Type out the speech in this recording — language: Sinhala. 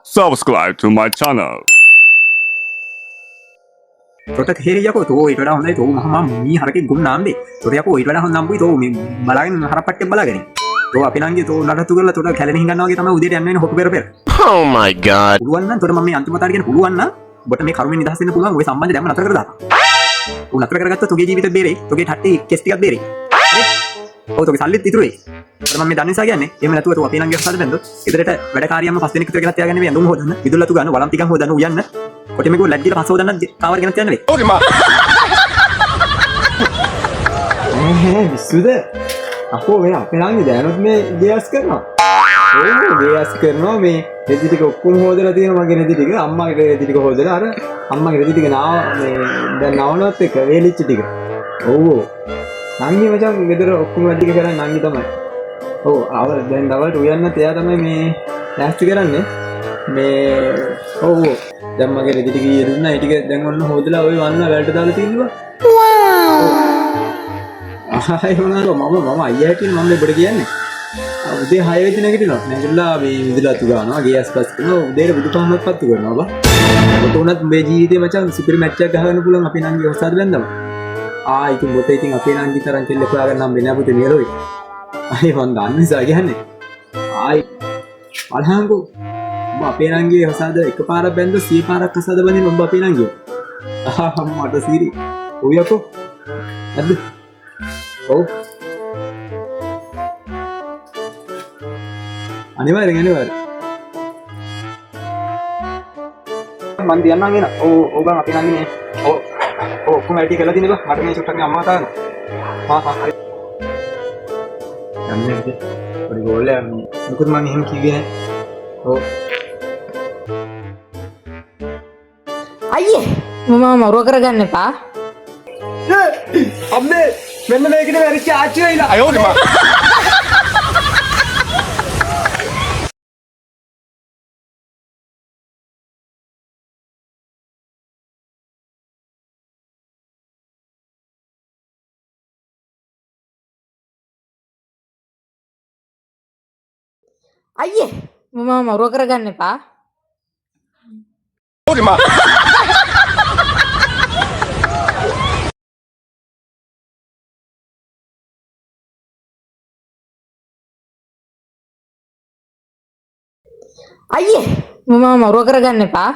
Subscribe to my channel. තොට තේරිය යකෝ තෝ ඊට වඩා හොඳයි තෝ මහා මී හරකේ ගුණ නාම්බේ තොට යකෝ ඊට වඩා හොඳ නම්බුයි තෝ මේ බලාගෙන හරපට්ටේ බලාගෙන තෝ අපි නංගි තෝ නඩත්තු කරලා තොට කැලෙන හිඟනවා වගේ තමයි උදේට යන්න වෙන හොටු පෙර පෙර Oh my god. පුළුවන් නම් තොට මම මේ අන්තිම තාරිය කියන පුළුවන් නම් ඔබට මේ කරුමෙන් නිදහස් වෙන්න පුළුවන් ඔය සම්බන්ධය දැම්ම නතර කරලා දාපන් උන් නතර කරගත්තොත් ඔගේ ජීවිතේ බේරෙයි ඔගේ ටට්ටි කෙස් ටිකක් බේරෙයි ඔව් තෝගේ සල්ලිත් ඉතුරු වෙයි මම මේ දන්නේ නිසා කියන්නේ එහෙම නැතුව තෝ අපි නංගි හසාද බැන්දොත් ඉදරට වැඩ කාර්යයම පස් දෙනෙක් විතර ගෙනත් තියාගන්න මේ ඇඳුම් හොදන්න විදුලතු ගන්න වලම් ටිකක් හොදන්න උයන්න කොටි මේක ලැජ්ජිල පස් හොදන්න කාවර ගෙනත් තියන්න වෙයි විසුද අපෝ මේ අපේ ළඟ දැනුත් මේ ගෑස් කරනවා ඕනේ ගෑස් කරනවා මේ රෙදි ටික ඔක්කොම හොදලා තියෙනවා මගේ රෙදි ටික අම්මාගේ රෙදි ටික හොදලා අර අම්මාගේ රෙදි ටික නාව මේ දැන් නවනවත් එක වේලිච්ච ටික ඔව් නංගි මචං ගෙදර ඔක්කොම වැඩ ටික කරන්නේ නංගි තමයි ඔව් ආව දැන් දවල්ට උයන්නත් එයා තමයි මේ ටැස්ට් කරන්නේ මේ ඔව් දැන් මගේ රෙදි ටික ඊයේ දුන්නා ඒ ටික දැන් ඔන්න හොදලා ඔය වන්න වැලට දාලා තියෙනවා ආයි මොනවාද මම අයියා කියන මම ඔබට කියන්නේ උදේ 6 වෙදි නැගිටිනවා නැගිටලා මේ විදුලතු ගන්නවා ගෑස් පස් කරනවා උදේට බුදුපහමත් පත්තු කරනවා බා ඔබට උනත් මේ ජීවිතේ මචං සුපිරි මැච් එකක් ගහගන්න පුළුවන් අපි නංගි ඔස්සාද බැන්දම ඉතින් බොත ඉතින් අපේ නංගි තරම් කෙල්ල හොයාගන්න හම්බෙන්නේ නැහැ පුතේ නියලෝයි මම දන්නේ නිසා කියන්නේ අලහංගෝ ඔබ අපේ නංගි ඔස්සාද එකපාරක් බැන්ද 100 පාරක් ඔස්සාද බඳින්න ඔබ අපේ නංගි මට සීරි ඔය යකෝ නැද්ද ඔව් අනිවාර්යෙන් මන් දියන්නම් එන ඕගන් අපි නංගි නේ ඔක්කොම වැඩි කරලා දිනේ බා මට මේ චුට්ටක් මේ අම්මා තාන හරි යන්නේ ඉතින් පොඩි ගෝලයක් මොකද මං එහෙම කිව්වේ නෑ අයියේ මම මරුව කරගන්න එපා අම්මේ මෙන්න මේකට වැරිච්ච ආච්චි වෙයිලා අයෝනේ මා අයියේ මම මරුව කරගන්න එපා අයෝනේ මා අයියේ මම මරුව කරගන්න එපා